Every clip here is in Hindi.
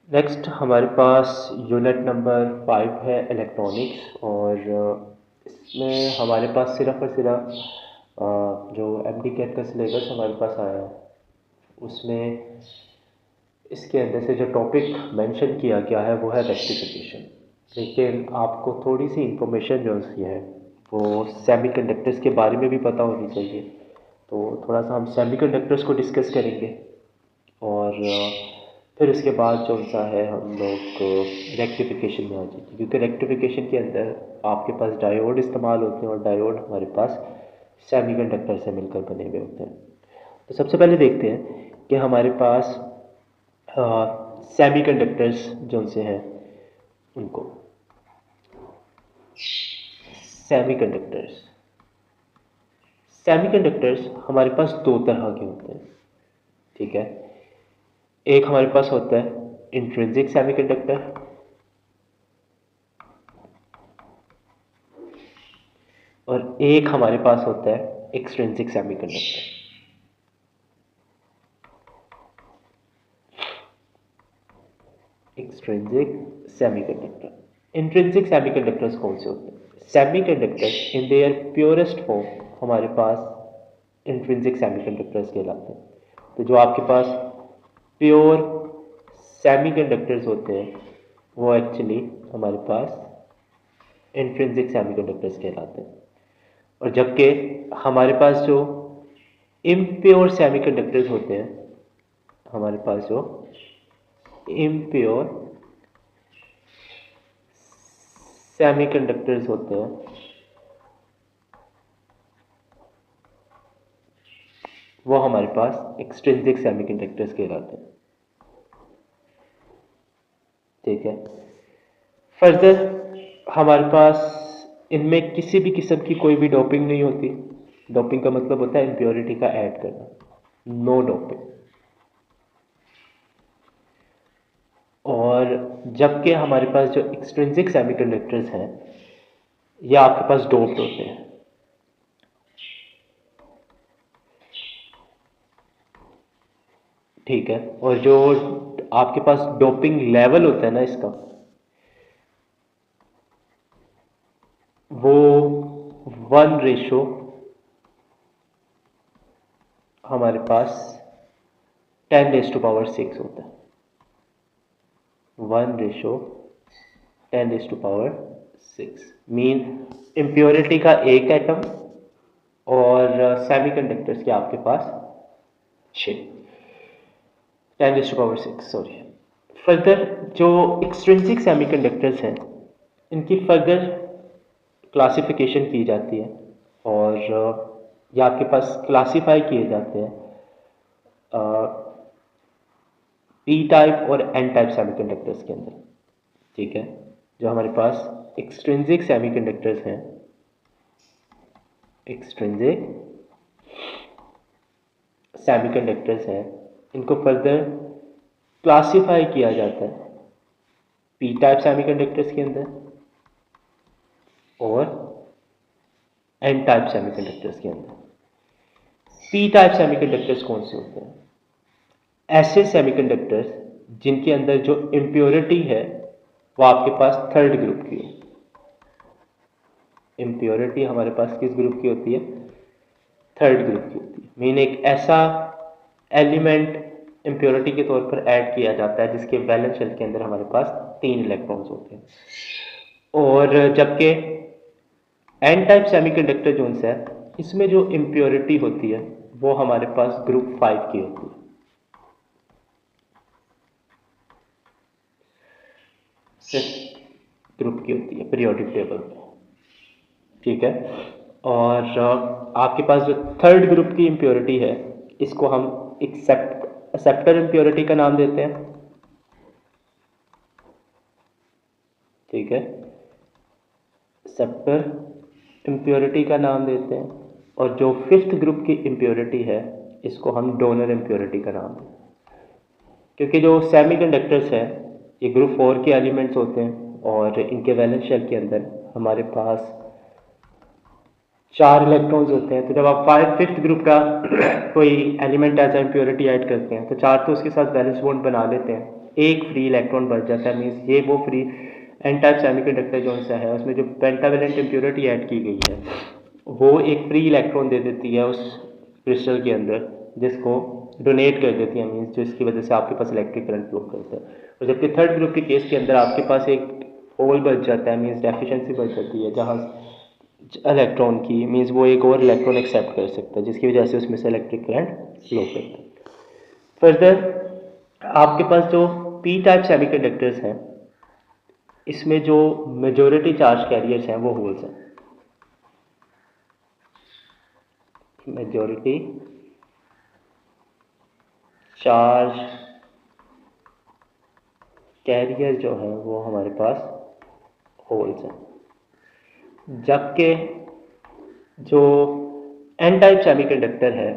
नेक्स्ट हमारे पास यूनिट नंबर 5 है इलेक्ट्रॉनिक्स। और इसमें हमारे पास सिर्फ और सिर्फ जो एमडी कैट का सिलेबस हमारे पास आया है उसमें इसके अंदर से जो टॉपिक मेंशन किया गया है वो है रेक्टिफिकेशन। लेकिन आपको थोड़ी सी इंफॉर्मेशन जो सी है वो सेमीकंडक्टर्स के बारे में भी पता होनी चाहिए। तो थोड़ा सा हम सेमीकंडक्टर्स को डिस्कस करेंगे और फिर उसके बाद जो सा है हम लोग रेक्टिफिकेशन में आ जाएंगे, क्योंकि रेक्टिफिकेशन के अंदर आपके पास डायोड इस्तेमाल होते हैं और डायोड हमारे पास सेमीकंडक्टर से मिलकर बने हुए होते हैं। तो सबसे पहले देखते हैं कि हमारे पास सेमीकंडक्टर्स जो से हैं उनको सेमीकंडक्टर्स सेमीकंडक्टर्स हमारे पास दो तरह के होते हैं। ठीक है, एक हमारे पास होता है इंट्रिंसिक सेमीकंडक्टर और एक हमारे पास होता है extrinsic semiconductor. Extrinsic semiconductor intrinsic semiconductors कौन से होते हैं? Semiconductors in their purest form हमारे पास इंट्रिंसिक सेमीकंडक्टर्स कहलाते हैं। तो जो आपके पास प्योर सेमीकंडक्टर्स होते हैं वो एक्चुअली हमारे पास इंट्रिंसिक सेमीकंडक्टर्स कहलाते हैं। और जबकि हमारे पास जो इम्प्योर सेमीकंडक्टर्स होते हैं, हमारे पास जो इम्प्योर सेमीकंडक्टर्स होते हैं वो हमारे पास एक्सट्रिंसिक सेमीकंडक्टर्स कहलाते हैं। ठीक है, फर्दर हमारे पास इनमें किसी भी किस्म की कोई भी डोपिंग नहीं होती। डोपिंग का मतलब होता है इम्प्योरिटी का ऐड करना, नो डोपिंग। और जबकि हमारे पास जो एक्सट्रिंसिक सेमीकंडक्टर्स हैं ये आपके पास डोप्ड होते हैं। ठीक है, और जो आपके पास डोपिंग लेवल होता है ना इसका, वो 1 रेशो हमारे पास 10⁻6 होता है। 1:10⁻6 मीन इम्प्योरिटी का एक एटम और सेमीकंडक्टर्स के आपके पास 6, 10⁻6 सॉरी। फर्दर जो एक्सट्रिंसिक सेमीकंडक्टर्स हैं इनकी फर्दर क्लासिफिकेशन की जाती है और ये आपके पास क्लासीफाई किए जाते हैं पी टाइप और एन टाइप सेमीकंडक्टर्स के अंदर। ठीक है, जो हमारे पास एक्सट्रिंसिक सेमीकंडक्टर्स हैं, एक्सट्रिंसिक सेमीकंडक्टर्स हैं, इनको फर्दर क्लासीफाई किया जाता है पी टाइप सेमीकंडक्टर्स के अंदर और एन टाइप सेमीकंडक्टर्स के अंदर। पी टाइप सेमीकंडक्टर्स कौन से होते हैं? ऐसे सेमीकंडक्टर्स जिनके अंदर जो इम्प्योरिटी है वो आपके पास थर्ड ग्रुप की है। इम्प्योरिटी हमारे पास किस ग्रुप की होती है? थर्ड ग्रुप की होती है। मीन एक ऐसा एलिमेंट इम्प्योरिटी के तौर पर ऐड किया जाता है जिसके वैलेंस शेल के अंदर हमारे पास 3 इलेक्ट्रॉन्स होते हैं। और जबकि एन टाइप सेमीकंडक्टर जो है इसमें जो इम्प्योरिटी होती है वो हमारे पास ग्रुप 5 की होती है। ग्रुप की होती है पीरियोडिक टेबल में। ठीक है, और आपके पास जो थर्ड ग्रुप की इम्प्योरिटी है इसको हम एक्सेप्टर इम्प्योरिटी का नाम देते हैं। ठीक है, एक्सेप्टर इम्प्योरिटी का नाम देते हैं। और जो फिफ्थ ग्रुप की इम्प्योरिटी है इसको हम डोनर इम्प्योरिटी का नाम देते हैं। क्योंकि जो सेमीकंडक्टर्स है ये ग्रुप 4 के एलिमेंट्स होते हैं और इनके वैलेंस शेल के अंदर हमारे पास 4 इलेक्ट्रॉन्स होते हैं। तो जब आप फिफ्थ ग्रुप का कोई एलिमेंट एज इम्प्योरिटी ऐड करते हैं तो 4 तो उसके साथ वैलेंस बॉन्ड बना लेते हैं एक फ्री इलेक्ट्रॉन बच जाता है। मीन्स ये वो फ्री एन टाइप सेमीकंडक्टर जो सा है उसमें जो पेंटावेलेंट इम्प्योरिटी ऐड की गई है वो एक फ्री इलेक्ट्रॉन दे देती है उस क्रिस्टल के अंदर, जिसको डोनेट कर देती है। मीन्स जिसकी वजह से आपके पास इलेक्ट्रिक करंट फ्लो करता है। और जबकि थर्ड ग्रुप के केस के अंदर आपके पास एक होल बच जाता है, मीन्स डेफिशिएंसी बच जाती है जहाँ इलेक्ट्रॉन की, मीन्स वो एक और इलेक्ट्रॉन एक्सेप्ट कर सकता है जिसकी वजह से उसमें से इलेक्ट्रिक करंट फ्लो करता है। फर्दर आपके पास जो पी टाइप सेमीकंडक्टर्स हैं इसमें जो मेजॉरिटी चार्ज कैरियर्स हैं वो होल्स हैं। मेजॉरिटी चार्ज कैरियर जो है वो हमारे पास होल्स हैं। जबकि जो एन टाइप सेमीकंडक्टर है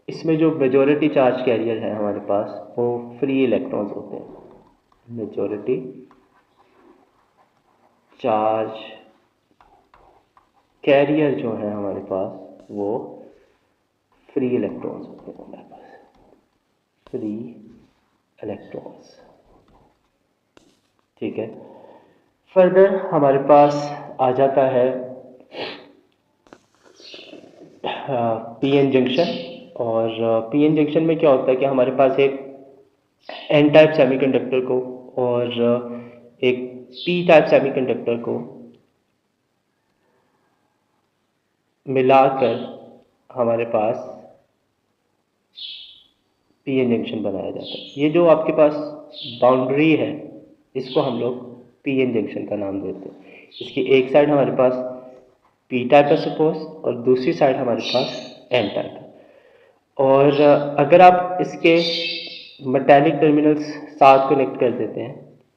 इसमें जो मेजॉरिटी चार्ज कैरियर है हमारे पास वो फ्री इलेक्ट्रॉन्स होते हैं। मेजॉरिटी चार्ज कैरियर जो है हमारे पास वो फ्री इलेक्ट्रॉन्स होते हैं हमारे पास, फ्री इलेक्ट्रॉन्स। ठीक है। फर्दर हमारे पास आ जाता है पी एन जंक्शन। और पी एन जंक्शन में क्या होता है कि हमारे पास एक एन टाइप सेमीकंडक्टर को और एक पी टाइप सेमीकंडक्टर को मिलाकर हमारे पास पी एन जंक्शन बनाया जाता है। ये जो आपके पास बाउंड्री है इसको हम लोग पी एन जंक्शन का नाम देते हैं। इसकी एक साइड हमारे पास पी टाइप है सपोज और दूसरी साइड हमारे पास एन टाइप है। और अगर आप इसके मेटेलिक टर्मिनल्स साथ कनेक्ट कर देते हैं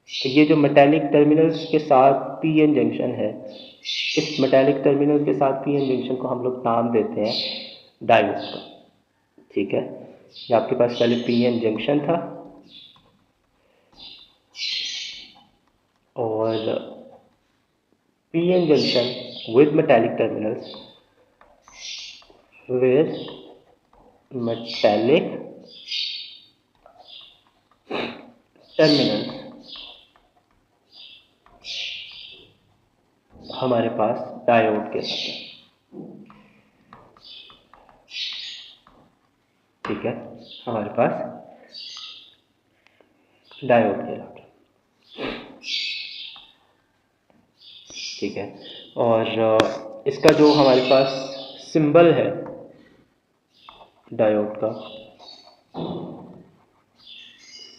तो ये जो मेटेलिक टर्मिनल्स के साथ पी एन जंक्शन है, इस मेटेलिक टर्मिनल के साथ पी एन जंक्शन को हम लोग नाम देते हैं डायोड का। ठीक है। ये आपके पास पहले पी एन जंक्शन था और p n junction with metallic terminals, with metallic terminals हमारे पास डायोड के साथ है। ठीक है, हमारे पास डायोड के साथ। ठीक है। और इसका जो हमारे पास सिंबल है डायोड का,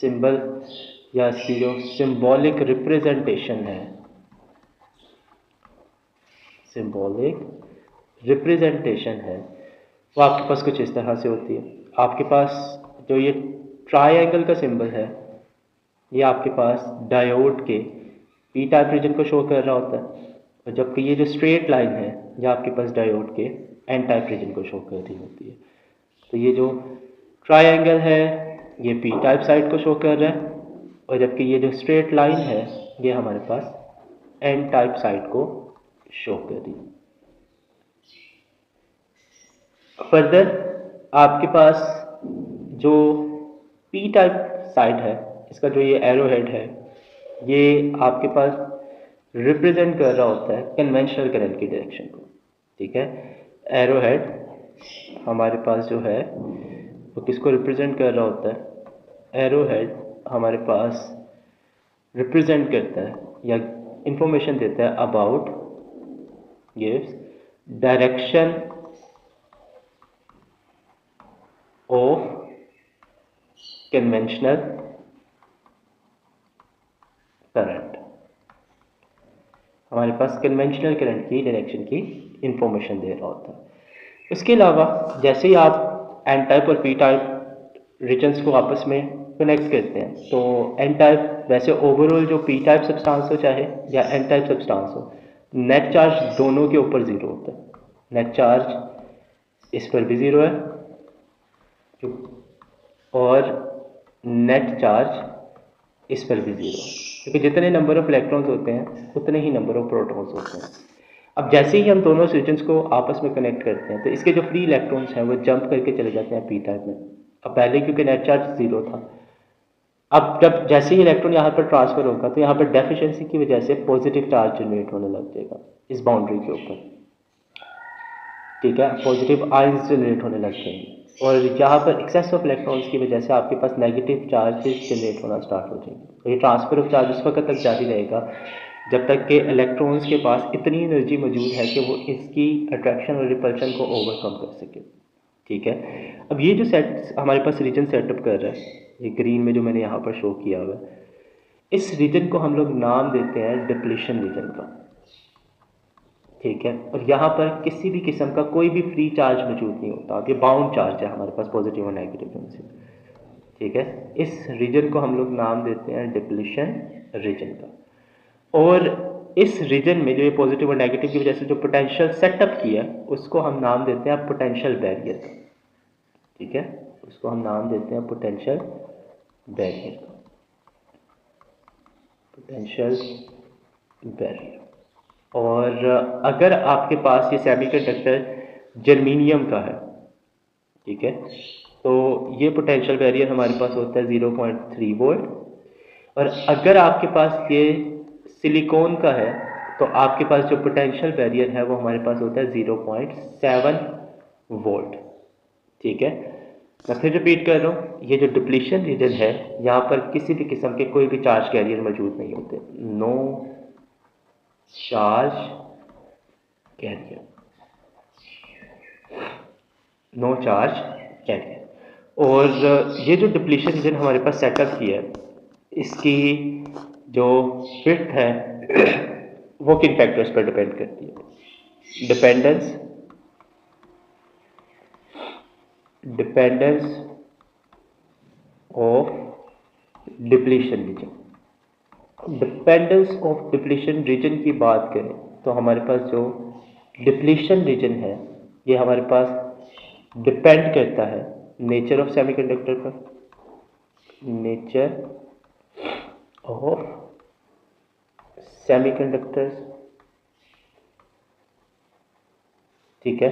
सिंबल या इसकी जो सिंबॉलिक रिप्रेजेंटेशन है, सिंबॉलिक रिप्रेजेंटेशन है वो आपके पास कुछ इस तरह से होती है। आपके पास जो ये ट्रायंगल का सिंबल है ये आपके पास डायोड के पी टाइप रीजन को शो कर रहा होता है, और जबकि ये जो स्ट्रेट लाइन है ये आपके पास डायोड के एन टाइप रीजन को शो कर रही होती है। तो ये जो ट्रायंगल है ये पी टाइप साइड को शो कर रहा है, और जबकि ये जो स्ट्रेट लाइन है ये हमारे पास एन टाइप साइड को शो कर रही है। फर्दर आपके पास जो पी टाइप साइड है इसका जो ये एरो हेड है ये आपके पास रिप्रेजेंट कर रहा होता है कन्वेंशनल करंट की डायरेक्शन को। ठीक है। एरो हेड हमारे पास जो है वो किसको रिप्रेजेंट कर रहा होता है? एरो हेड हमारे पास रिप्रेजेंट करता है या इंफॉर्मेशन देता है about gives direction of conventional current. हमारे पास कन्वेंशनल करंट की डायरेक्शन की इंफॉर्मेशन दे रहा होता है। इसके अलावा जैसे ही आप एन टाइप और पी टाइप रीजन्स को आपस में कनेक्ट करते हैं तो एन टाइप वैसे ओवरऑल जो पी टाइप सब्सटेंस हो चाहे या एन टाइप सब्सटेंस हो, नेट चार्ज दोनों के ऊपर ज़ीरो होता है। नेट चार्ज इस पर भी ज़ीरो है और नेट चार्ज इस पर भी ज़ीरो है, क्योंकि जितने नंबर ऑफ इलेक्ट्रॉन्स होते हैं उतने ही नंबर ऑफ प्रोटॉन्स होते हैं। अब जैसे ही हम दोनों स्विचेस को आपस में कनेक्ट करते हैं तो इसके जो फ्री इलेक्ट्रॉन्स हैं वो जंप करके चले जाते हैं पी टाइप में। अब पहले क्योंकि नेट चार्ज ज़ीरो था, अब जब जैसे ही इलेक्ट्रॉन यहाँ पर ट्रांसफर होगा तो यहाँ पर डेफिशिएंसी की वजह से पॉजिटिव चार्ज जनरेट होने लग जाएगा इस बाउंड्री के ऊपर, ठीक है, पॉजिटिव आयंस जनरेट होने लग जाएंगे। और यहाँ पर एक्सेस ऑफ इलेक्ट्रॉन्स की वजह से आपके पास नेगेटिव चार्जेस जनरेट होना स्टार्ट हो जाएंगे। तो ये ट्रांसफर ऑफ चार्ज उस वक्त तक जारी रहेगा जब तक कि इलेक्ट्रॉन्स के पास इतनी एनर्जी मौजूद है कि वो इसकी अट्रैक्शन और रिपल्शन को ओवरकम कर सके, ठीक है। अब ये जो सेट हमारे पास रीजन सेटअप कर रहा है, ये ग्रीन में जो मैंने यहाँ पर शो किया हुआ है, इस रीजन को हम लोग नाम देते हैं डिप्लीशन रीजन का, ठीक है। और यहाँ पर किसी भी किस्म का कोई भी फ्री चार्ज मौजूद नहीं होता, ये बाउंड चार्ज है हमारे पास पॉजिटिव और नेगेटिव से, ठीक है। इस रीजन को हम लोग नाम देते हैं डिप्लीशन रीजन का। और इस रीजन में जो ये पॉजिटिव और नेगेटिव की वजह से जो पोटेंशियल सेटअप किया उसको हम नाम देते हैं पोटेंशियल बैरियर, ठीक है, उसको हम नाम देते हैं पोटेंशियल बैरियर, पोटेंशियल बैरियर। और अगर आपके पास ये सेमीकंडक्टर जर्मेनियम का है, ठीक है, तो ये पोटेंशियल बैरियर हमारे पास होता है 0.3 वोल्ट। और अगर आपके पास ये सिलिकॉन का है तो आपके पास जो पोटेंशियल बैरियर है वो हमारे पास होता है 0.7 वोल्ट, ठीक है। मैं फिर रिपीट कर रहा हूँ, ये जो डिप्लीशन रीजन है यहाँ पर किसी भी किस्म के कोई भी चार्ज कैरियर मौजूद नहीं होते, no charge carrier, no charge carrier. और ये जो डिप्लीशन रीजन हमारे पास सेटअप किया है इसकी जो विड्थ है वो किन फैक्टर्स पर डिपेंड करती है, dependence of depletion region. Dependence of depletion region की बात करें तो हमारे पास जो डिप्लीशन रीजन है ये हमारे पास डिपेंड करता है नेचर ऑफ सेमीकंडक्टर पर, नेचर ऑफ सेमीकंडक्टर्स, ठीक है।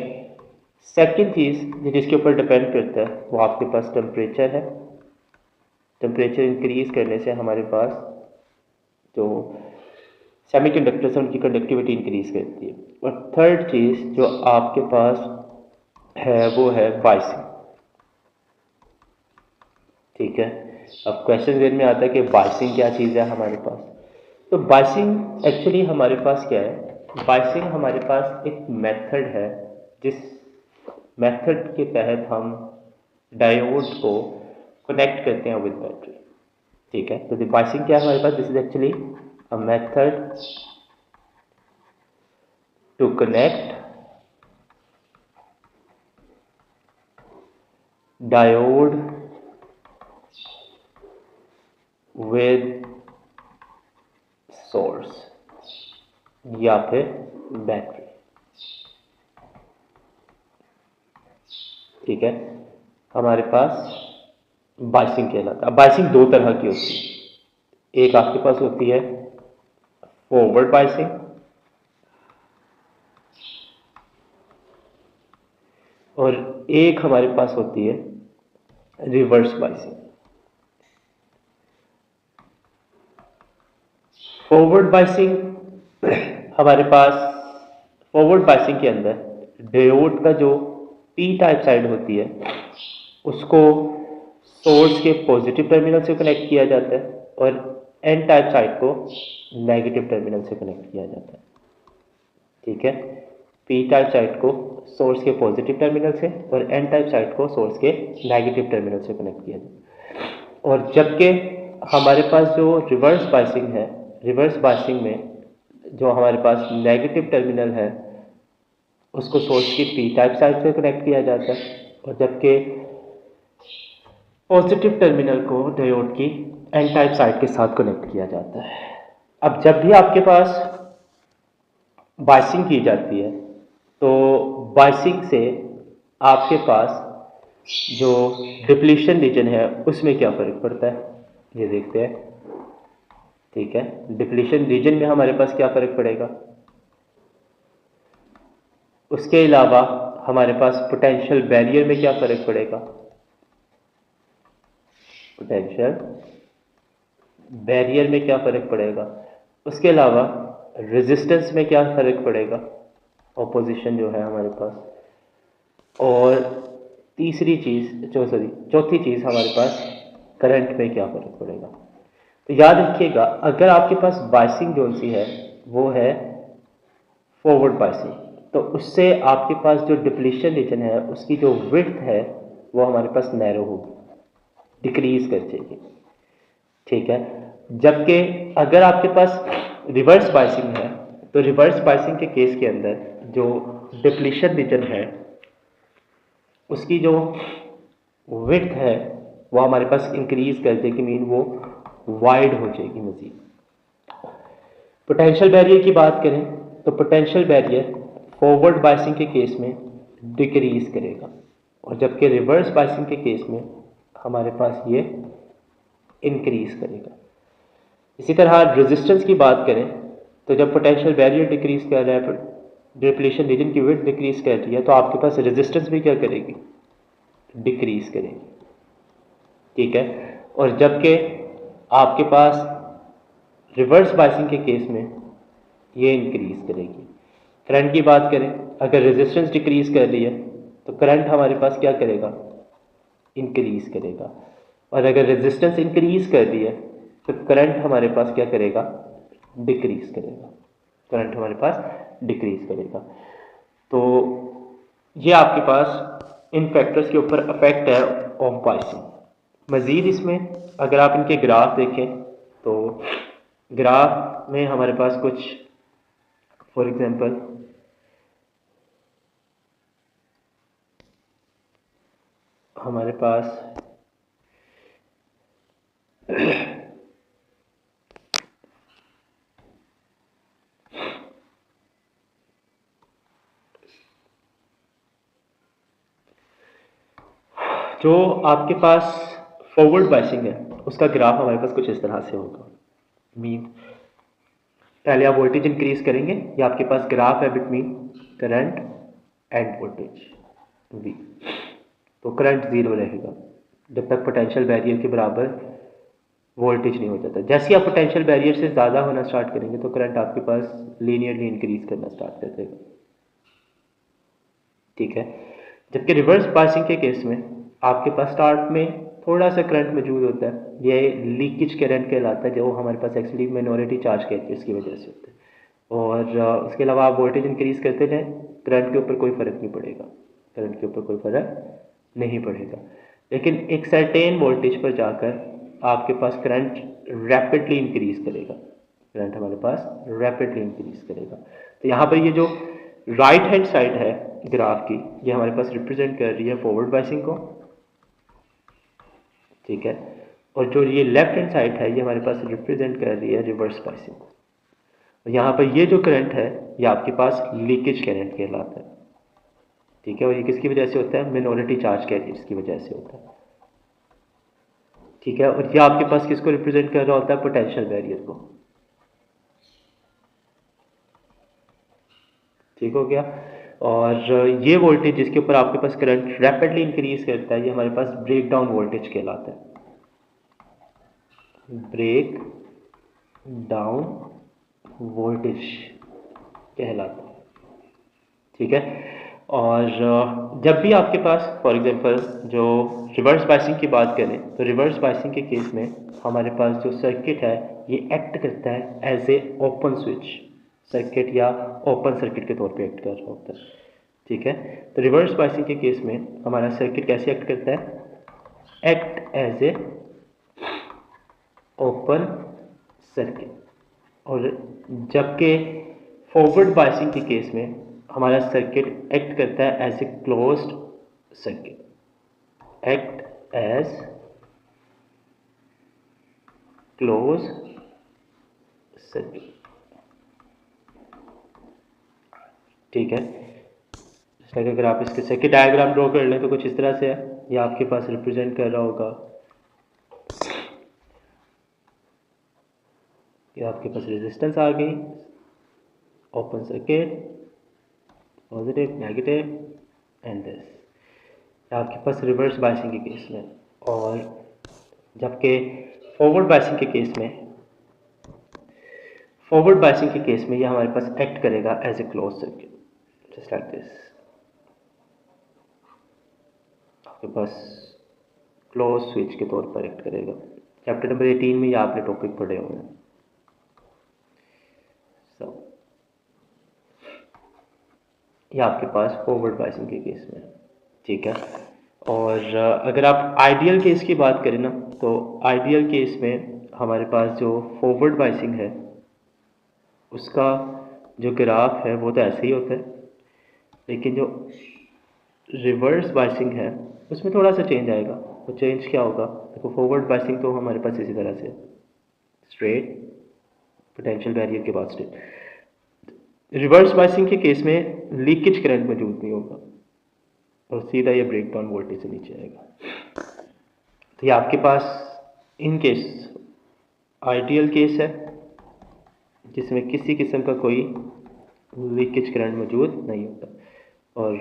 सेकंड चीज़ जिसके ऊपर डिपेंड करता है वो आपके पास टेम्परेचर है, टेम्परेचर इंक्रीज करने से हमारे पास जो सेमीकंडक्टर्स हैं उनकी कंडक्टिविटी इंक्रीज करती है। और थर्ड चीज़ जो आपके पास है वो है बाइसिंग, ठीक है। अब क्वेश्चन ज़हन में आता है कि बाइसिंग क्या चीज़ है हमारे पास। तो बाइसिंग एक्चुअली हमारे पास क्या है, बाइसिंग हमारे पास एक मेथड है जिस मेथड के तहत हम डायोड को कनेक्ट करते हैं विद बैटरी, ठीक है। तो बाइसिंग क्या है हमारे पास, this is actually a method to connect diode with source या फिर बैटरी, ठीक है। हमारे पास बाइसिंग कहलाता है। बाइसिंग दो तरह की होती है, एक आपके पास होती है फॉरवर्ड बाइसिंग और एक हमारे पास होती है रिवर्स बाइसिंग। फॉरवर्ड बाइसिंग हमारे पास, फॉरवर्ड बाइसिंग के अंदर डायोड का जो पी टाइप साइड होती है उसको सोर्स के पॉजिटिव टर्मिनल से कनेक्ट किया जाता है और एन टाइप साइड को नेगेटिव टर्मिनल से कनेक्ट किया जाता है, ठीक है। पी टाइप साइड को सोर्स के पॉजिटिव टर्मिनल से और एन टाइप साइड को सोर्स के नेगेटिव टर्मिनल से कनेक्ट किया जाता है। और जबकि हमारे पास जो रिवर्स बाइसिंग है, रिवर्स बाइसिंग में जो हमारे पास नेगेटिव टर्मिनल है उसको सोर्स की पी टाइप साइड से कनेक्ट किया जाता है और जबकि पॉजिटिव टर्मिनल को डायोड की एन टाइप साइड के साथ कनेक्ट किया जाता है। अब जब भी आपके पास बाइसिंग की जाती है तो बाइसिंग से आपके पास जो डिप्लीशन रीजन है उसमें क्या फ़र्क पड़ता है, ये देखते हैं, ठीक है। डिप्लीशन रीजन में हमारे पास क्या फ़र्क पड़ेगा, उसके अलावा हमारे पास पोटेंशियल बैरियर में क्या फ़र्क पड़ेगा, पोटेंशियल बैरियर में क्या फ़र्क पड़ेगा, उसके अलावा रेजिस्टेंस में क्या फ़र्क पड़ेगा, ऑपोजिशन जो है हमारे पास, और तीसरी चीज़ जो सॉरी चौथी चीज़ हमारे पास करंट में क्या फ़र्क पड़ेगा। तो याद रखिएगा, अगर आपके पास बायसिंग जो सी है वो है फॉरवर्ड बायसिंग, तो उससे आपके पास जो डिप्लीशन रीजन है उसकी जो विड्थ है वो हमारे पास नैरो होगी, डिक्रीज कर जाएगी। ठीक है, जबकि अगर आपके पास रिवर्स बायसिंग है तो रिवर्स बायसिंग के केस के अंदर जो डिप्लीशन रीजन है उसकी जो विड्थ है वो हमारे पास इंक्रीज कर देगी, मीन वो वाइड हो जाएगी मजीद। पोटेंशियल बैरियर की बात करें तो पोटेंशियल बैरियर फॉरवर्ड बायसिंग के केस में डिक्रीज करेगा, और जबकि रिवर्स बायसिंग के केस में हमारे पास ये इंक्रीज करेगा। इसी तरह रेजिस्टेंस की बात करें तो जब पोटेंशियल बैरियर डिक्रीज कर रहा है, डिप्लीशन रीजन की विड्थ डिक्रीज कर रही है, तो आपके पास रेजिस्टेंस भी क्या करेगी, डिक्रीज करेगी। ठीक है, और जबकि आपके पास रिवर्स बायसिंग के केस में ये इंक्रीज करेगी। करंट की बात करें, अगर रेजिस्टेंस डिक्रीज कर रही है तो करंट हमारे पास क्या करेगा, इंक्रीज करेगा, और अगर रेजिस्टेंस इंक्रीज कर रही है तो करंट हमारे पास क्या करेगा, डिक्रीज करेगा, करंट हमारे पास डिक्रीज करेगा। तो ये आपके पास इन फैक्टर्स के ऊपर अफेक्ट है ऑफ बायसिंग। मज़ीद इसमें अगर आप इनके ग्राफ देखें तो ग्राफ में हमारे पास कुछ, फॉर एग्जांपल हमारे पास जो आपके पास फॉरवर्ड बायसिंग है उसका ग्राफ हमारे पास कुछ इस तरह से होगा। मीन पहले आप वोल्टेज इंक्रीज करेंगे, ये आपके पास ग्राफ है between current end voltage V. तो करंट ज़ीरो रहेगा जब तक पोटेंशियल बैरियर के बराबर वोल्टेज नहीं हो जाता। जैसे ही आप पोटेंशियल बैरियर से ज़्यादा होना स्टार्ट करेंगे तो करंट आपके पास लीनियरली इंक्रीज करना स्टार्ट कर देगा। ठीक है, जबकि रिवर्स बायसिंग के केस में आपके पास स्टार्ट में थोड़ा सा करंट मौजूद होता है, ये लीकेज करंट कहलाता है, जो हमारे पास एक्चुअली माइनॉरिटी चार्ज कैरियर्स की वजह से होता है। और उसके अलावा आप वोल्टेज इंक्रीज करते जाएं, करंट के ऊपर कोई फ़र्क नहीं पड़ेगा, करंट के ऊपर कोई फ़र्क नहीं पड़ेगा। लेकिन एक सर्टेन वोल्टेज पर जाकर आपके पास करंट रैपिडली इंक्रीज करेगा, करंट हमारे पास रैपिडली इंक्रीज करेगा। तो यहाँ पर ये जो राइट हैंड साइड है ग्राफ की, ये हमारे पास रिप्रेजेंट कर रही है फॉरवर्ड बायसिंग को। ठीक है, और जो ये लेफ्ट हैंड साइड है ये हमारे पास रिप्रेजेंट कर रही है रिवर्स बायसिंग को। और यहाँ पर ये जो करंट है ये आपके पास लीकेज करंट कहलाता है। ठीक है, और ये किसकी वजह से होता है, मिनोरिटी चार्ज कैरियर्स की वजह से होता है। ठीक है, और ये आपके पास किसको रिप्रेजेंट कर रहा होता है, पोटेंशियल बैरियर को। ठीक हो गया, और ये वोल्टेज जिसके ऊपर आपके पास करंट रैपिडली इंक्रीज करता है ये हमारे पास ब्रेक डाउन वोल्टेज कहलाता है, ब्रेक डाउन वोल्टेज कहलाता है। ठीक है, और जब भी आपके पास फॉर एग्जांपल जो रिवर्स बायसिंग की बात करें तो रिवर्स बायसिंग के केस में हमारे पास जो सर्किट है ये एक्ट करता है as a open switch circuit या ओपन सर्किट के तौर पे एक्ट कर रहा होता है। ठीक है, तो रिवर्स बायसिंग के केस में हमारा सर्किट कैसे एक्ट करता है, act as a open circuit. और जबकि फॉरवर्ड बायसिंग के केस में हमारा सर्किट एक्ट करता है as a closed circuit, act as close circuit. ठीक है, अगर आप इसके सर्किट डायग्राम ड्रॉ कर लें तो कुछ इस तरह से है, ये आपके पास रिप्रेजेंट कर रहा होगा, ये आपके पास रेजिस्टेंस आ गई, open circuit, positive negative and this आपके पास रिवर्स बायसिंग के केस में। और जबकि फॉरवर्ड बायसिंग के केस में ये हमारे पास एक्ट करेगा as a close circuit, just like this. आपके पास क्लोज स्विच के तौर पर एक्ट करेगा। चैप्टर नंबर 18 में ये आपने टॉपिक पढ़े हुए हैं। ये आपके पास फॉरवर्ड बायसिंग के केस में, ठीक है। और अगर आप आइडियल केस की बात करें ना, तो आइडियल केस में हमारे पास जो फॉरवर्ड बायसिंग है उसका जो ग्राफ है वो तो ऐसे ही होता है, लेकिन जो रिवर्स बायसिंग है उसमें थोड़ा सा चेंज आएगा। वो चेंज क्या होगा? देखो, फॉरवर्ड बायसिंग तो हमारे पास इसी तरह से स्ट्रेट, पोटेंशियल बैरियर के बाद स्ट्रेट। रिवर्स बायसिंग के केस में लीकेज करंट मौजूद नहीं होगा और सीधा ये ब्रेकडाउन वोल्टेज से नीचे आएगा। तो ये आपके पास इन केस आइडियल केस है जिसमें किसी किस्म का कोई लीकेज करंट मौजूद नहीं होता, और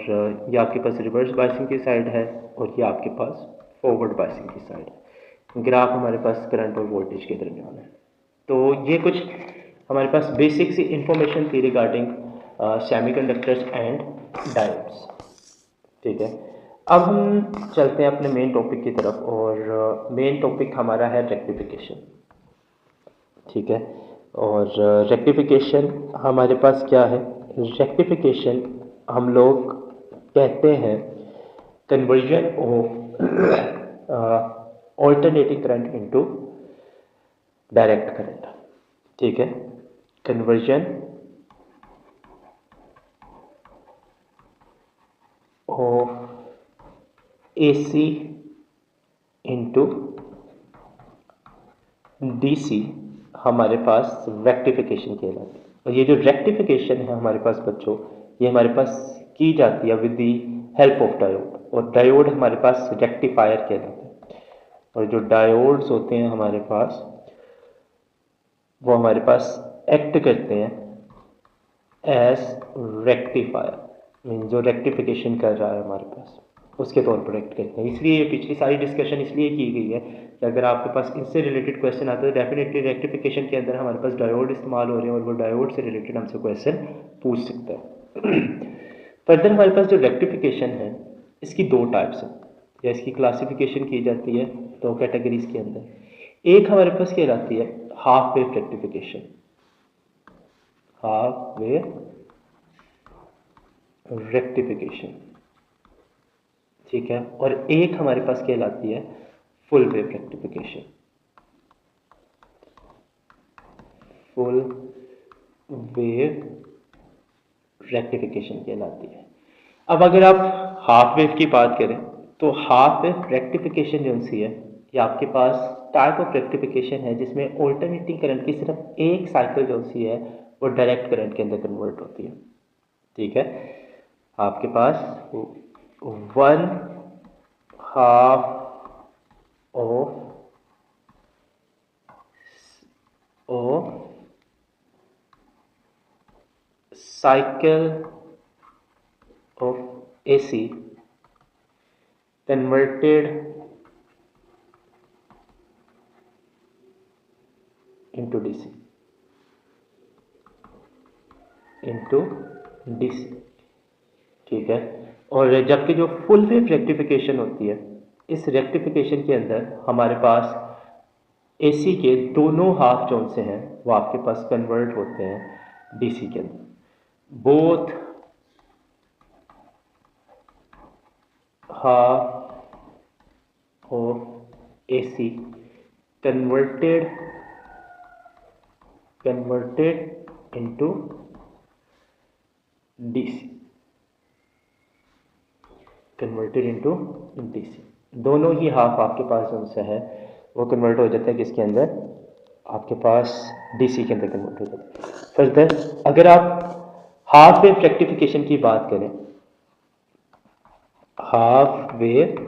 ये आपके पास रिवर्स बायसिंग की साइड है और ये आपके पास फॉरवर्ड बायसिंग की साइड है। ग्राफ हमारे पास करंट और वोल्टेज के दरमियान है। तो ये कुछ हमारे पास बेसिक सी इंफॉर्मेशन थी रिगार्डिंग सेमीकंडक्टर्स एंड डायोड्स, ठीक है। अब हम चलते हैं अपने मेन टॉपिक की तरफ, और मेन टॉपिक हमारा है रेक्टिफिकेशन, ठीक है। और रेक्टिफिकेशन हमारे पास क्या है? रेक्टिफिकेशन हम लोग कहते हैं conversion of alternating current into direct current, ठीक है। Conversion of AC into DC हमारे पास रेक्टिफिकेशन कहलाती है। और ये जो रेक्टिफिकेशन है हमारे पास बच्चों, ये हमारे पास की जाती है with the help of diode, और डायोड हमारे पास रेक्टिफायर कहलाते हैं। और जो डायोड्स होते हैं हमारे पास, वो हमारे पास एक्ट करते हैं एज रेक्टिफायर, मीन जो रेक्टिफिकेशन कर रहा है हमारे पास उसके तौर पर एक्ट करते हैं। इसलिए ये पिछली सारी डिस्कशन इसलिए की गई है कि अगर आपके पास इससे रिलेटेड क्वेश्चन आता है तो डेफिनेटली रेक्टिफिकेशन के अंदर हमारे पास डायोड इस्तेमाल हो रहे हैं और वो डायोड से रिलेटेड हमसे क्वेश्चन पूछ सकता है। फर्दर हमारे पास जो रेक्टिफिकेशन है इसकी दो टाइप्स हैं, या इसकी क्लासिफिकेशन की जाती है दो कैटेगरीज के अंदर। एक हमारे पास कहलाती है half wave rectification, half wave rectification, ठीक है। और एक हमारे पास कहलाती है full wave rectification, full wave rectification कहलाती है। अब अगर आप हाफ वेव की बात करें तो हाफ वेव रेक्टिफिकेशन जो सी है, ये आपके पास टाइप ऑफ रेक्टिफिकेशन है जिसमें ऑल्टरनेटिंग करंट की सिर्फ एक साइकिल जो सी है वो डायरेक्ट करंट के अंदर कन्वर्ट होती है, ठीक है। आपके पास 1/2 of cycle of AC converted into DC, ठीक है। और जबकि जो फुल वेव रेक्टिफिकेशन होती है, इस रेक्टिफिकेशन के अंदर हमारे पास AC के दोनों हाफ जोन से हैं वो आपके पास कन्वर्ट होते हैं DC के अंदर। Both half of AC converted into DC, दोनों ही हाफ आपके पास जोन से है वो कन्वर्ट हो जाता है किसके अंदर? आपके पास DC के अंदर कन्वर्ट हो जाता है। फर्दर अगर आप हाफ वेव रेक्टिफिकेशन की बात करें, हाफ वेव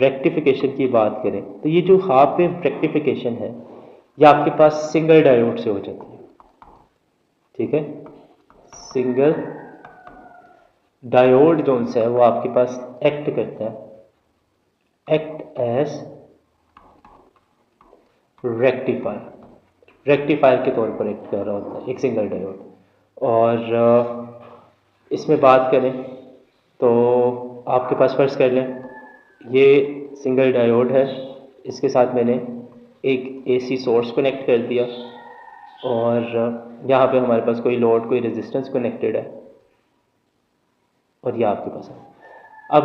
रेक्टिफिकेशन की बात करें तो ये जो हाफ वेव रेक्टिफिकेशन है ये आपके पास सिंगल डायोड से हो जाती है, ठीक है। सिंगल डायोड जोन से है वो आपके पास एक्ट करता है, एक्ट एज रेक्टिफायर के तौर पर एक्ट कर रहा होता है, एक सिंगल डायोड। और इसमें बात करें तो आपके पास फ़र्ज़ कर लें ये सिंगल डायोड है, इसके साथ मैंने एक एसी सोर्स कनेक्ट कर दिया और यहाँ पे हमारे पास कोई लोड, कोई रेजिस्टेंस कनेक्टेड है और ये आपके पास है। अब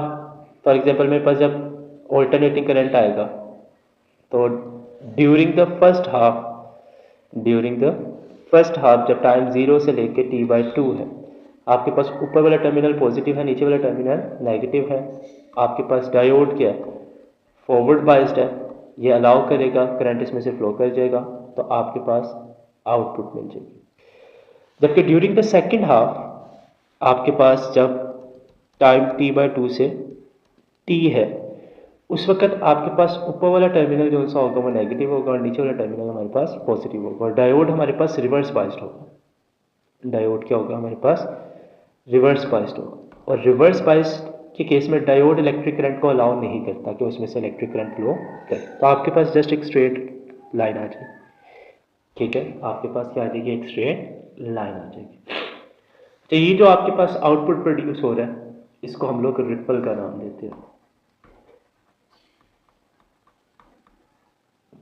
फॉर एग्जांपल मेरे पास जब ऑल्टरनेटिंग करंट आएगा तो ड्यूरिंग द फर्स्ट हाफ जब टाइम 0 से लेके t/2 है, आपके पास ऊपर वाला टर्मिनल पॉजिटिव है, नीचे वाला टर्मिनल नेगेटिव है। आपके पास डायोड क्या है, फॉरवर्ड बाइस्ड है, ये अलाउ करेगा करंट इसमें से फ्लो कर जाएगा, तो आपके पास आउटपुट मिल जाएगी। जबकि ड्यूरिंग द सेकेंड हाफ आपके पास जब टाइम t/2 से t है, उस वक्त आपके पास ऊपर वाला टर्मिनल जो सा होगा वो नेगेटिव होगा और नीचे वाला टर्मिनल हमारे पास पॉजिटिव होगा और डायोड हमारे पास रिवर्स बाइस्ड होगा। डायोड क्या होगा हमारे पास, रिवर्स बाइस्ड होगा। और रिवर्स बाइस्ड के केस में डायोड इलेक्ट्रिक करंट को अलाउ नहीं करता कि उसमें से इलेक्ट्रिक करंट फ्लो करे, तो आपके पास जस्ट एक स्ट्रेट लाइन आ जाएगी। ठीक है, आपके पास क्या आ जाएगी, एक स्ट्रेट लाइन आ जाएगी। तो ये जो आपके पास आउटपुट प्रोड्यूस हो रहा है इसको हम लोग रिपल का नाम देते हैं।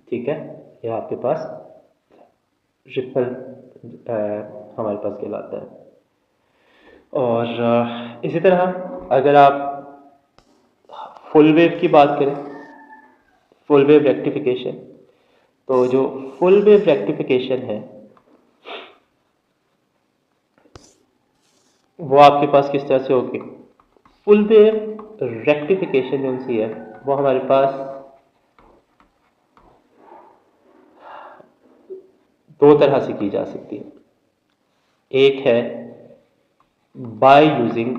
ठीक है, ये आपके पास रिपल हमारे पास कहलाता है। और इसी तरह अगर आप फुल वेव की बात करें, फुल वेव रेक्टिफिकेशन, तो जो फुल वेव रेक्टिफिकेशन है वो आपके पास किस तरह से होगी। फुल वेव रेक्टिफिकेशन जो सी है वो हमारे पास दो तरह से की जा सकती है। एक है बाय यूजिंग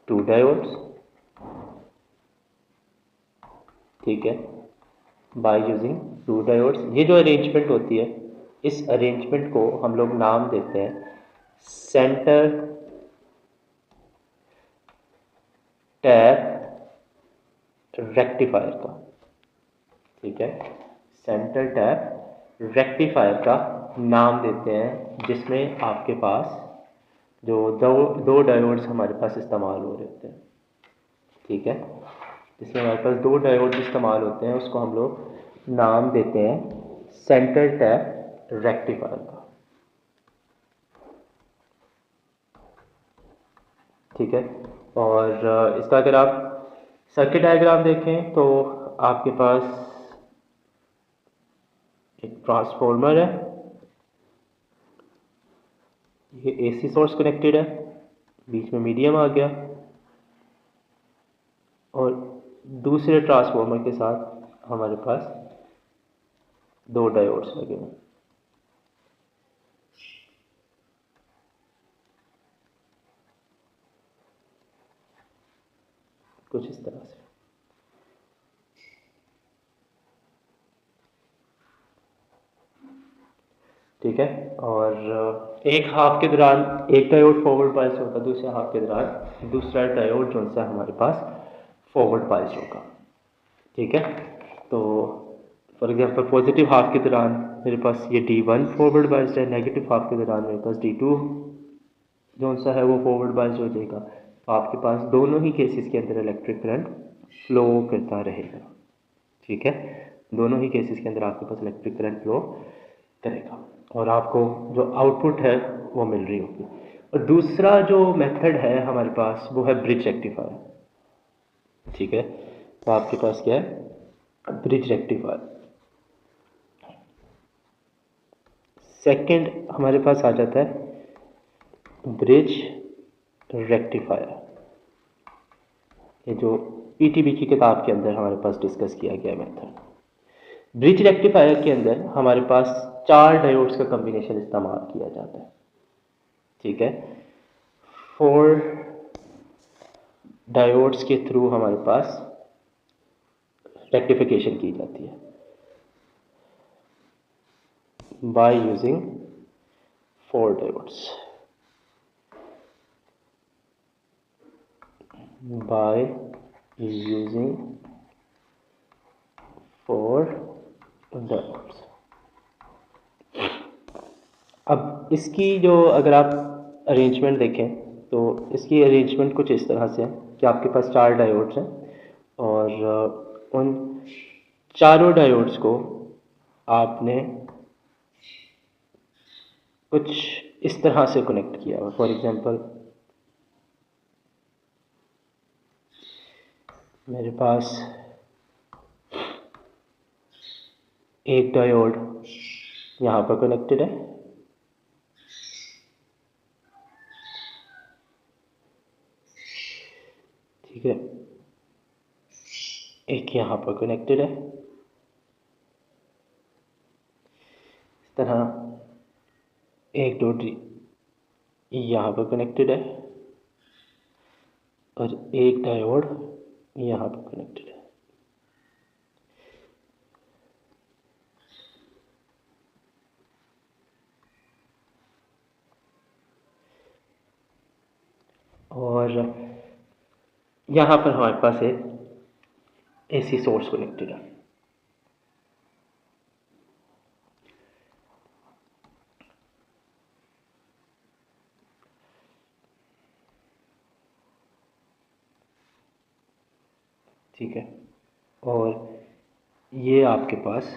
टू डायोड्स। ठीक है, बाय यूजिंग टू डायोड्स, ये जो अरेंजमेंट होती है इस अरेंजमेंट को हम लोग नाम देते हैं सेंटर टैप रेक्टिफायर का। ठीक है, सेंटर टैप रेक्टिफायर का नाम देते हैं, जिसमें आपके पास जो दो डायोड्स हमारे पास इस्तेमाल हो रहे होते हैं। ठीक है, जिसमें हमारे पास दो डायोड इस्तेमाल होते हैं उसको हम लोग नाम देते हैं सेंटर टैप रेक्टिफायर का। ठीक है, और इसका अगर आप सर्किट डायग्राम देखें तो आपके पास एक ट्रांसफॉर्मर है, ये एसी सोर्स कनेक्टेड है, बीच में मीडियम आ गया और दूसरे ट्रांसफॉर्मर के साथ हमारे पास दो डायोड्स लगे हुए। कुछ इस तरह से। ठीक है, और एक हाफ के दौरान एक डायोड फॉरवर्ड बायस होगा, दूसरे हाफ के दौरान दूसरा डायोड जो सा हमारे पास फॉरवर्ड बायस होगा। ठीक है, तो फॉर एग्जांपल पॉजिटिव हाफ के दौरान मेरे पास ये D1 फॉरवर्ड बायस है, नेगेटिव हाफ के दौरान मेरे पास D2 जो सा है वो फॉरवर्ड बायस हो जाएगा। तो आपके पास दोनों ही केसेस के अंदर इलेक्ट्रिक करंट फ्लो करता रहेगा। ठीक है, दोनों ही केसेस के अंदर आपके पास इलेक्ट्रिक करंट फ्लो करेगा और आपको जो आउटपुट है वो मिल रही होगी। और दूसरा जो मेथड है हमारे पास वो है ब्रिज रेक्टिफायर। ठीक है, तो आपके पास क्या है, ब्रिज रेक्टिफायर। सेकंड हमारे पास आ जाता है ब्रिज रेक्टिफायर, ये जो पीटीबी की किताब के अंदर हमारे पास डिस्कस किया गया मेथड। ब्रिज रेक्टिफायर के अंदर हमारे पास चार डायोड्स का कॉम्बिनेशन इस्तेमाल किया जाता है। ठीक है, 4 डायोड्स के थ्रू हमारे पास रेक्टिफिकेशन की जाती है by using 4 diodes, by using diodes. अब इसकी जो अगर आप अरेंजमेंट देखें तो इसकी अरेंजमेंट कुछ इस तरह से है कि आपके पास 4 डायोड्स हैं और उन चारों डायोड्स को आपने कुछ इस तरह से कनेक्ट किया हुआ। फॉर एग्जांपल मेरे पास एक डायोड यहाँ पर कनेक्टेड है, ठीक है, एक यहाँ पर कनेक्टेड है, इस तरह एक डायोड यहाँ पर कनेक्टेड है और एक डायोड यहाँ पर कनेक्टेड है। और यहाँ पर हमारे पास एक एसी सोर्स कनेक्टेड है। ठीक है, और ये आपके पास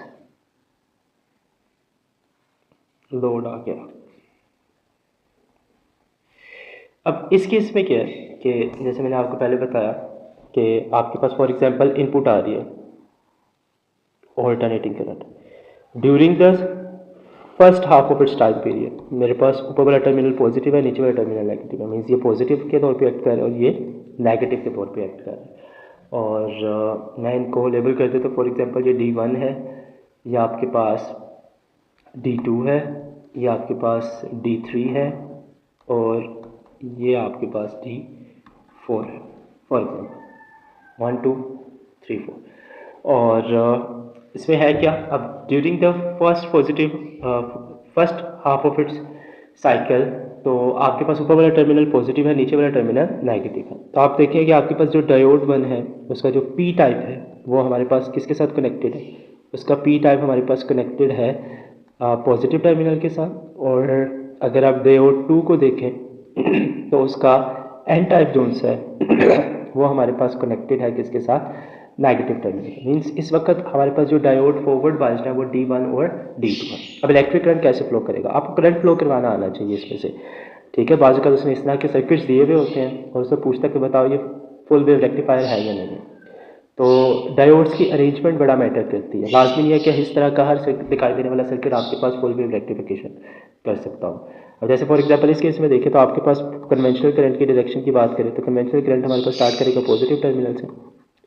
लोड आ गया। अब इस केस में क्या है कि जैसे मैंने आपको पहले बताया कि आपके पास फॉर एग्जांपल इनपुट आ रही है alternating current during the first half of its time period. मेरे पास ऊपर वाला टर्मिनल पॉजिटिव है, नीचे वाला टर्मिनल नेगेटिव है। मीन्स ये पॉजिटिव के तौर पे एक्ट कर रहा है और ये नेगेटिव के तौर पे एक्ट कर रहा है। और मैं इनको लेबल कर देता हूँ। फॉर एग्जांपल ये D1 है, ये आपके पास D2 है, ये आपके पास D3 है और ये आपके पास D4 है। For example 1 2 3 4। और इसमें है क्या, अब during the first half of its cycle तो आपके पास ऊपर वाला टर्मिनल पॉजिटिव है, नीचे वाला टर्मिनल नेगेटिव है। तो आप देखें कि आपके पास जो डायोड 1 है उसका जो P टाइप है वो हमारे पास किसके साथ कनेक्टेड है, उसका P टाइप हमारे पास कनेक्टेड है पॉजिटिव टर्मिनल के साथ। और अगर आप डायोड 2 को देखें तो उसका N टाइप जोन्स है वो हमारे पास कनेक्टेड है किसके साथ, नेगेटिव टर्मिनल। मीन्स इस वक्त हमारे पास जो डायोड फॉरवर्ड बायस्ड है वो D1 और D2 है। अब इलेक्ट्रिक करंट कैसे फ्लो करेगा, आपको करंट फ्लो करवाना आना चाहिए इसमें से, ठीक है। बाजू का उसने इस तरह के सर्किट्स दिए हुए होते हैं और उससे पूछता है कि बताओ ये फुल वेव रेक्टिफायर है या नहीं। तो डायोड्स की अरेंजमेंट बड़ा मैटर करती है। लाजमी नहीं है कि इस तरह का हर दिखाई देने वाला सर्किट आपके पास फुल वेव रेक्टिफिकेशन कर सकता हूँ। अब जैसे फॉर एग्जांपल इस केस में देखें तो आपके पास कन्वेंशनल करंट की डायरेक्शन की बात करें तो कन्वेंशनल करंट हमारे पास स्टार्ट करेगा पॉजिटिव टर्मिनल से,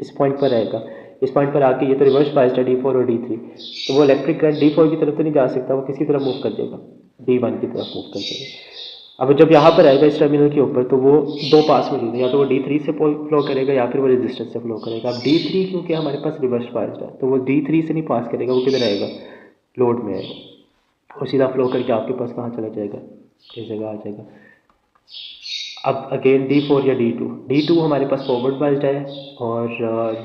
इस पॉइंट पर रहेगा। इस पॉइंट पर आके ये तो रिवर्स बायस्ड है D4 और D3, तो वो इलेक्ट्रिक करंट D4 की तरफ तो नहीं जा सकता, वो किसकी तरफ मूव कर जाएगा, D1 की तरफ मूव कर जाएगा। अब जब यहाँ पर आएगा इस टर्मिनल के ऊपर तो वो दो पास मौजूद है, या तो वो D3 से फ्लो करेगा या फिर वो रेजिस्टेंस से फ्लो करेगा। अब D3 क्योंकि हमारे पास रिवर्स बायस्ड है तो वो D3 से नहीं पास करेगा, वो किधर आएगा, लोड में आएगा और सीधा फ्लो करके आपके पास कहाँ चला जाएगा, इस जगह आ जाएगा। अब अगेन D4 या D2 हमारे पास फॉरवर्ड बायस्ड है और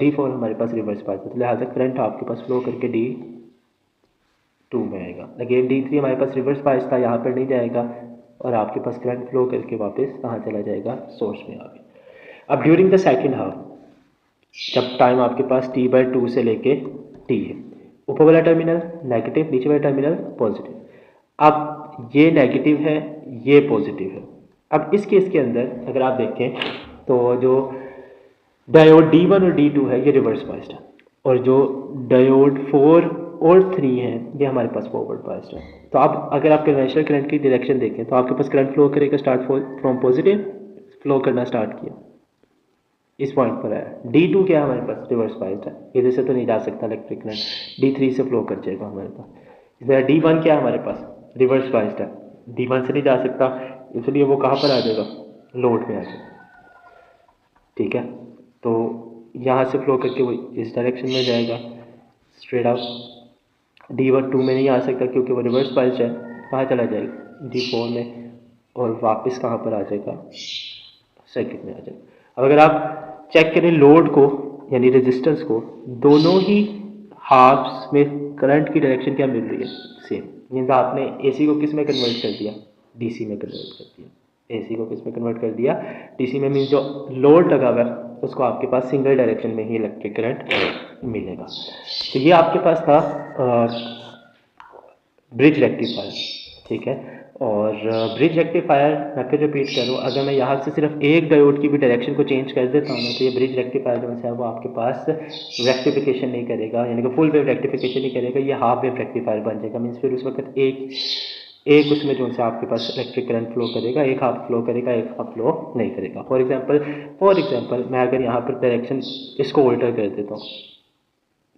D4 हमारे पास रिवर्स बायस्ड है, तो लिहाजा करंट आपके पास फ्लो करके D2 में आएगा। अगेन D3 हमारे पास रिवर्स बायस्ड था, यहाँ पर नहीं जाएगा और आपके पास करंट फ्लो करके वापस कहाँ चला जाएगा, सोर्स में आ गया। अब ड्यूरिंग द सेकेंड हाफ जब टाइम आपके पास T/2 से लेके T है, ऊपर वाला टर्मिनल नेगेटिव, नीचे वाला टर्मिनल पॉजिटिव। अब ये नेगेटिव है, ये पॉजिटिव है। अब इस केस के अंदर अगर आप देखें तो जो डायोड D1 और D2 है ये रिवर्स बायस्ड है और जो डायोड 4 और 3 है ये हमारे पास फॉरवर्ड बायस्ड है। तो अब अगर आप कन्वेंशनल करंट की डायरेक्शन देखें तो आपके पास करंट फ्लो करेगा, स्टार्ट फ्रॉम पॉजिटिव फ्लो करना स्टार्ट किया, इस पॉइंट पर आया। D2 क्या है हमारे पास, रिवर्स बायस्ड है, इधर से तो नहीं जा सकता इलेक्ट्रिक करंट, D3 से फ्लो कर जाएगा हमारे पास। इधर D1 क्या है हमारे पास, रिवर्स बायस्ड है, D1 से नहीं जा सकता, इसलिए वो कहाँ पर आ जाएगा, लोड में आ जाएगा, ठीक है। तो यहाँ से फ्लो करके वो इस डायरेक्शन में जाएगा स्ट्रेट आउट। D1 2 में नहीं आ सकता क्योंकि वो रिवर्स बायस्ड है, कहाँ चला जाएगा, D4 में और वापस कहाँ पर आ जाएगा, सर्किट में आ जाएगा। अब अगर आप चेक करें लोड को यानी रेजिस्टेंस को, दोनों ही हाफ्स में करंट की डायरेक्शन क्या मिल रही है, सेम। मीन्स आपने एसी को किस में कन्वर्ट कर दिया, डीसी में कन्वर्ट कर दिया। एसी को किस में कन्वर्ट कर दिया, डीसी में। मीन्स जो लोड लगा हुआ है उसको आपके पास सिंगल डायरेक्शन में ही इलेक्ट्रिक करंट मिलेगा। तो ये आपके पास था ब्रिज रेक्टिफायर, ठीक है। और ब्रिज रेक्टिफायर मैं फिर रिपीट करूँ, अगर मैं यहाँ से सिर्फ एक डायोड की भी डायरेक्शन को चेंज कर देता हूँ ना, तो ये ब्रिज रेक्टिफायर जो है वो आपके पास रेक्टिफिकेशन नहीं करेगा, यानी कि फुल वेव रेक्टिफिकेशन नहीं करेगा, ये हाफ वेव रेक्टिफायर बन जाएगा। मीन्स फिर उस वक्त एक उसमें जो है आपके पास इलेक्ट्रिक करंट फ्लो करेगा, एक हाफ फ्लो करेगा, एक हाफ फ्लो नहीं करेगा। फॉर एग्जांपल मैं अगर यहाँ पर डायरेक्शन इसको ऑल्टर कर देता हूँ,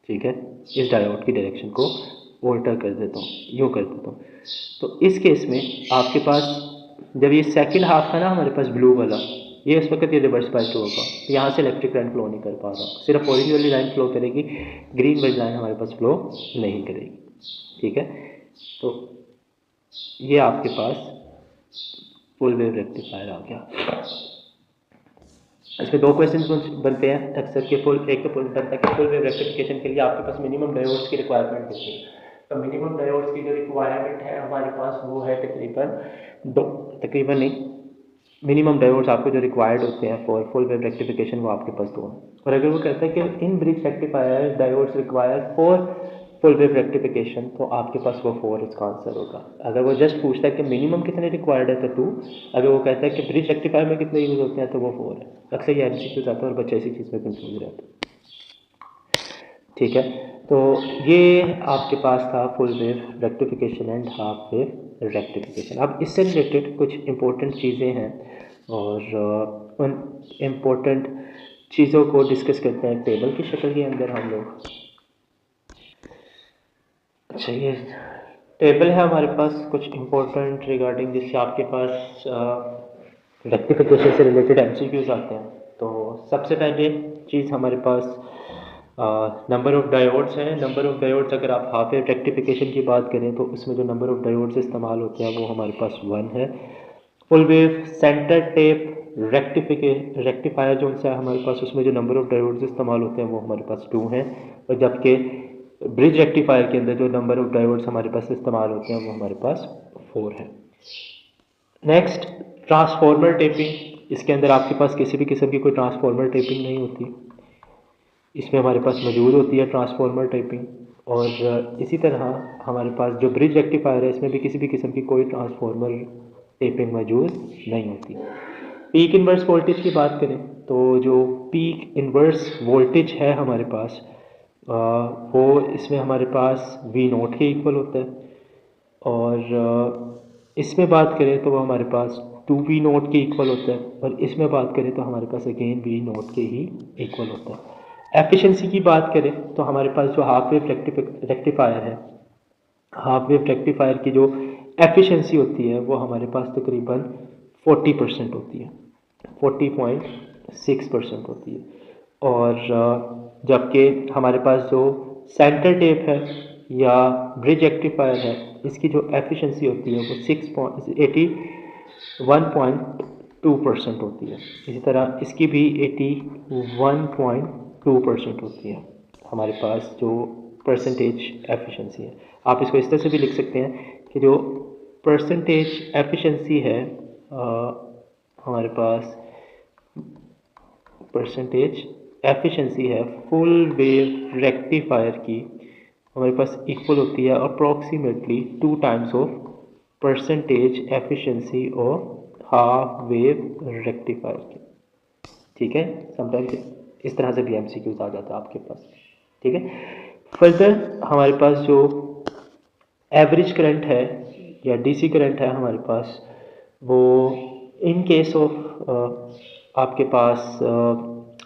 ठीक है, इस डायोड की डायरेक्शन को ऑल्टर कर देता हूँ, यूँ कर देता हूँ, तो इस केस में आपके पास जब ये सेकंड हाफ था ना हमारे पास ब्लू वाला, ये इस वक्त ये रिवर्स बाइस होगा, तो यहाँ से इलेक्ट्रिक करंट फ्लो नहीं कर पा रहा, सिर्फ ऑरेंज वाली लाइन फ्लो करेगी, ग्रीन वाली लाइन हमारे पास फ्लो नहीं करेगी, ठीक है। तो ये आपके पास फुल वेव रेक्टिफायर आ गया। इसमें दो क्वेश्चन बनते हैं अक्सर के, एक तो बनता है कि फुल वेव रेक्टिफिकेशन के लिए आपके पास मिनिमम डायोड्स की रिक्वायरमेंट होती है। तो मिनिमम डायोड्स की जो रिक्वायरमेंट है हमारे पास वो है तकरीबन नहीं, मिनिमम डायोड्स आपको जो रिक्वायर्ड होते हैं फॉर फुल वेव रेक्टिफिकेशन वो आपके पास दो हैं। और अगर वो कहता है कि in bridge rectifier diodes required for full wave rectification, तो आपके पास वो 4 इसका आंसर होगा। अगर वो जस्ट पूछता है कि मिनिमम कितने रिक्वायर्ड है तो 2, अगर वो कहता है कि ब्रिज रेक्टिफायर में कितने यूज़ होते हैं तो वो 4 है। अक्सर ये एमसीक्यू जाता है और बच्चे इसी चीज़ में कंफ्यूज रहते हैं, ठीक है। तो ये आपके पास था full wave rectification and half wave rectification. अब इससे रिलेटेड कुछ इम्पोर्टेंट चीज़ें हैं और उन इम्पोर्टेंट चीज़ों को डिस्कस करते हैं टेबल की शक्ल के अंदर हम लोग। अच्छा, ये टेबल है हमारे पास कुछ इम्पोर्टेंट रिगार्डिंग जिससे आपके पास रेक्टिफिकेशन से रिलेटेड एमसीक्यूज आते हैं। तो सबसे पहले चीज़ हमारे पास नंबर ऑफ़ डायोड्स हैं। नंबर ऑफ़ डायोड्स अगर आप हाफ वेव रेक्टिफिकेशन की बात करें तो उसमें जो नंबर ऑफ़ डायोड्स इस्तेमाल होते हैं वो हमारे पास 1 है। Full wave centre tap rectifier जो है हमारे पास, उसमें जो नंबर ऑफ़ डायोड्स इस्तेमाल होते हैं वो हमारे पास 2 हैं। और जबकि ब्रिज रेक्टिफायर के अंदर जो नंबर ऑफ़ डायोड्स हमारे पास इस्तेमाल होते हैं वो हमारे पास 4 है। Next, transformer tapping. इसके अंदर आपके पास किसी भी किस्म की कोई ट्रांसफार्मर टेपिंग नहीं होती, इसमें हमारे पास मौजूद होती है ट्रांसफार्मर टेपिंग। और इसी तरह हमारे पास जो ब्रिज रेक्टिफायर है इसमें भी किसी भी किस्म की कोई ट्रांसफार्मर टेपिंग मौजूद नहीं होती। पीक इन्वर्स वोल्टेज की बात करें तो जो पीक इन्वर्स वोल्टेज है हमारे पास वो इसमें हमारे पास V0 के इक्वल होता है। और इसमें बात करें तो वो हमारे पास 2V0 के इक्वल होता है। और इसमें बात करें तो हमारे पास अगेन V0 के ही इक्वल होता है। एफिशिएंसी की बात करें तो हमारे पास जो हाफ वेव रेक्टिफायर है, हाफ वेव रेक्टिफायर की जो एफिशिएंसी होती है वो हमारे पास तकरीबन 40% होती है, 40.6% होती है। और जबकि हमारे पास जो सेंटर टेप है या ब्रिज रेक्टिफायर है इसकी जो एफिशिएंसी होती है वो 81.2% होती है। इसी तरह इसकी भी 81.2% होती है हमारे पास जो परसेंटेज एफिशिएंसी है। आप इसको इस तरह से भी लिख सकते हैं कि जो परसेंटेज एफिशिएंसी है हमारे पास परसेंटेज एफिशिएंसी है फुल वेव रेक्टिफायर की हमारे पास इक्वल होती है approximately 2 times of percentage efficiency और हाफ वेव रेक्टिफायर की, ठीक है। समटाइम्स इस तरह से भी एमसीक्यूज आ जाता है आपके पास, ठीक है। फर्दर हमारे पास जो एवरेज करंट है या डीसी करंट है हमारे पास वो इन केस ऑफ आपके पास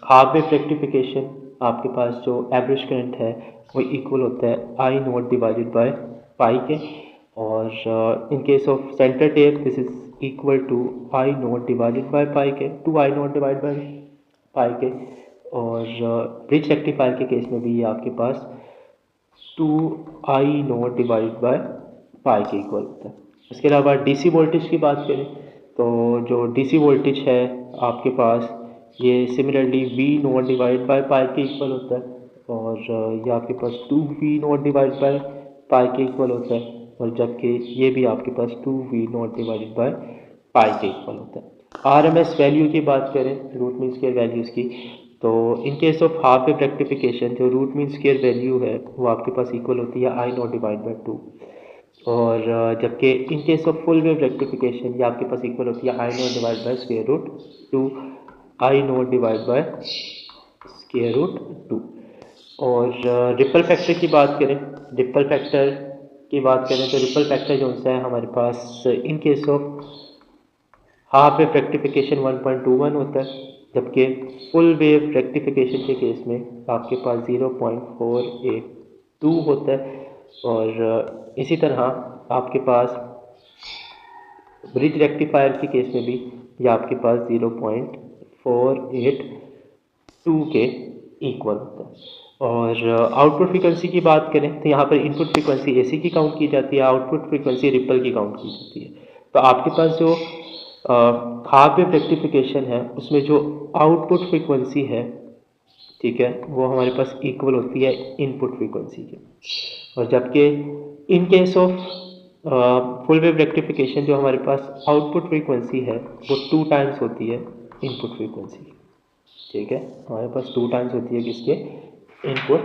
हाफ वेव रेक्टिफिकेशन, आपके पास जो एवरेज करंट है वो इक्वल होता है I0 डिवाइडेड बाय पाई के। और in case of center tap this is equal to I0 divided by pi के, 2I0 डिवाइड बाय पाई के। और ब्रिज रेक्टिफायर के केस में भी ये आपके पास 2I0 डिवाइड बाय पाई के इक्वल होता है। उसके अलावा डीसी वोल्टेज की बात करें तो जो डीसी वोल्टेज है आपके पास ये similarly V0 divide by pi के इक्वल होता है। और ये आपके पास 2v0 डिवाइड बाय पाई के इक्वल होता है, और जबकि ये भी आपके पास 2v0 डिवाइडेड बाय पाई के इक्वल होता है। RMS वैल्यू की बात करें, रूट मीन स्क्वायर वैल्यूज़ की, तो इन case of half wave rectification जो रूट मीन स्क्वायर वैल्यू है वो आपके पास इक्वल होती है I0 डिवाइड बाय 2, और जबकि in case of full wave rectification ये आपके पास इक्वल होती है I0 divide by square root 2, I0 divide by square root 2। और रिपल फैक्टर की बात करें, रिपल फैक्टर की बात करें तो रिपल फैक्टर जो है हमारे पास in case of half wave rectification 1.21 होता है, जबकि फुल वेव रेक्टिफिकेशन के केस में आपके पास 0.482 होता है, और इसी तरह आपके पास ब्रिज रेक्टिफायर के केस में भी ये आपके पास 0.482 के इक्वल होता है। और आउटपुट फ्रीक्वेंसी की बात करें तो यहाँ पर इनपुट फ्रीक्वेंसी AC की काउंट की जाती है, आउटपुट फ्रीक्वेंसी रिपल की काउंट की जाती है। तो आपके पास जो हाफ वेव रेक्टिफिकेशन है उसमें जो आउटपुट फ्रीक्वेंसी है, ठीक है, वो हमारे पास इक्वल होती है इनपुट फ्रीक्वेंसी के, और जबकि in case of full wave rectification जो हमारे पास आउटपुट फ्रीक्वेंसी है वो 2 टाइम्स होती है इनपुट फ्रीक्वेंसी की, ठीक है, हमारे पास 2 टाइम्स होती है किसके, इनपुट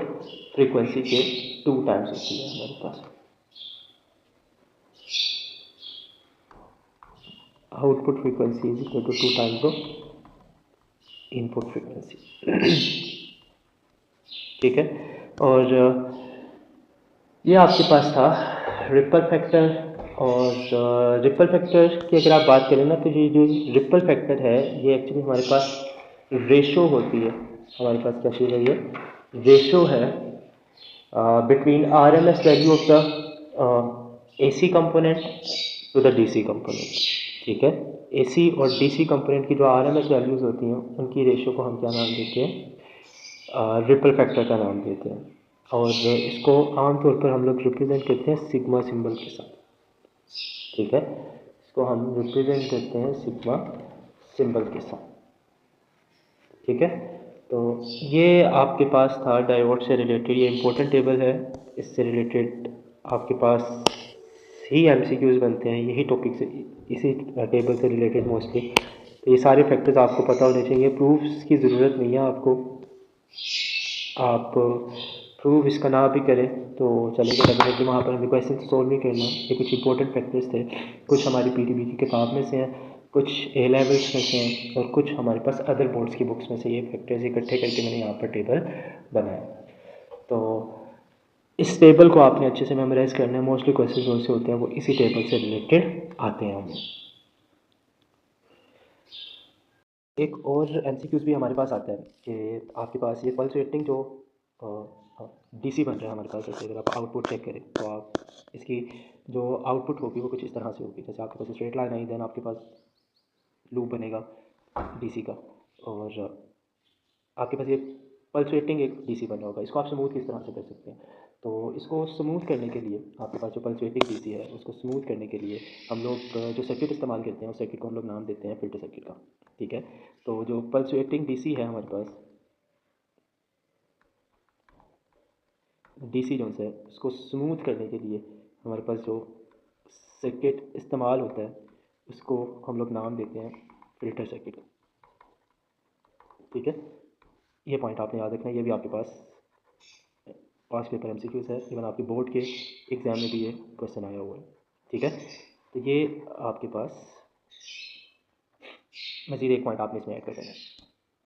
फ्रीक्वेंसी के 2 टाइम्स होती है हमारे पास। Output frequency is equal to 2 times of input frequency, ठीक है। और ये आपके पास था रिपल फैक्टर। और रिपल फैक्टर की अगर आप बात करें ना तो ये जो रिपल फैक्टर है ये एक्चुअली हमारे पास रेशो होती है, हमारे पास क्या चीज़ है, ये रेशो है between RMS value of the AC component to the DC component, ठीक है। AC और DC कंपोनेंट की जो RMS वैल्यूज़ होती हैं उनकी रेशो को हम क्या नाम देते हैं, रिपल फैक्टर का नाम देते हैं, और इसको आमतौर पर हम लोग रिप्रेजेंट करते हैं सिग्मा सिंबल के साथ, ठीक है, इसको हम रिप्रेजेंट करते हैं सिग्मा सिंबल के साथ, ठीक है। तो ये आपके पास था डायोड से रिलेटेड, ये इम्पोर्टेंट टेबल है, इससे रिलेटेड आपके पास ही MCQs बनते हैं, यही टॉपिक से, इसी टेबल से रिलेटेड मोस्टली। तो ये सारे फैक्टर्स आपको पता होने चाहिए, प्रूफ्स की ज़रूरत नहीं है आपको, आप प्रूफ इसका ना भी करें तो चलेगा, डेफिनेटली वहाँ पर हमें क्वेश्चन सॉल्व नहीं करना। ये कुछ इंपॉर्टेंट फैक्टर्स थे, कुछ हमारी PTB की किताब में से हैं, कुछ A लेवल्स में से हैं, और कुछ हमारे पास अदर बोर्ड्स की बुक्स में से ये फैक्टर्स इकट्ठे करके मैंने यहाँ पर टेबल बनाया। तो इस टेबल को आपने अच्छे से मेमोराइज़ करना है, मोस्टली क्वेश्चन जो से होते हैं वो इसी टेबल से रिलेटेड आते हैं हमें। एक और MCQs भी हमारे पास आता है कि आपके पास ये पल्स रेटिंग जो DC बन रहा है हमारे पास, जैसे अगर आप आउटपुट चेक करें तो आप इसकी जो आउटपुट होगी वो कुछ इस तरह से होगी, जैसे आपके पास स्ट्रेट लाइन आई, देन आपके पास लूप बनेगा DC का, और आपके पास ये पल्स रेटिंग एक DC बना होगा। इसको आप स्मूथ किस तरह से कर सकते हैं, तो इसको स्मूथ करने के लिए आपके पास जो पल्स रेटिंग DC है उसको स्मूथ करने के लिए हम लोग जो सर्किट इस्तेमाल करते हैं उस सर्किट को हम लोग नाम देते हैं फिल्टर सर्किट का, ठीक है। तो जो पल्स रेटिंग DC है हमारे पास, DC जो है उसको स्मूथ करने के लिए हमारे पास जो सर्किट इस्तेमाल होता है उसको हम लोग नाम देते हैं फिल्टर सर्किट, ठीक है। ये पॉइंट आपने याद रखना है, ये भी आपके पास पास पेपर MCQs है, इवन आपके बोर्ड के एग्ज़ाम में भी ये क्वेश्चन आया हुआ है, ठीक है। तो ये आपके पास मज़ीद एक पॉइंट आपने इसमें ऐड कर देना है।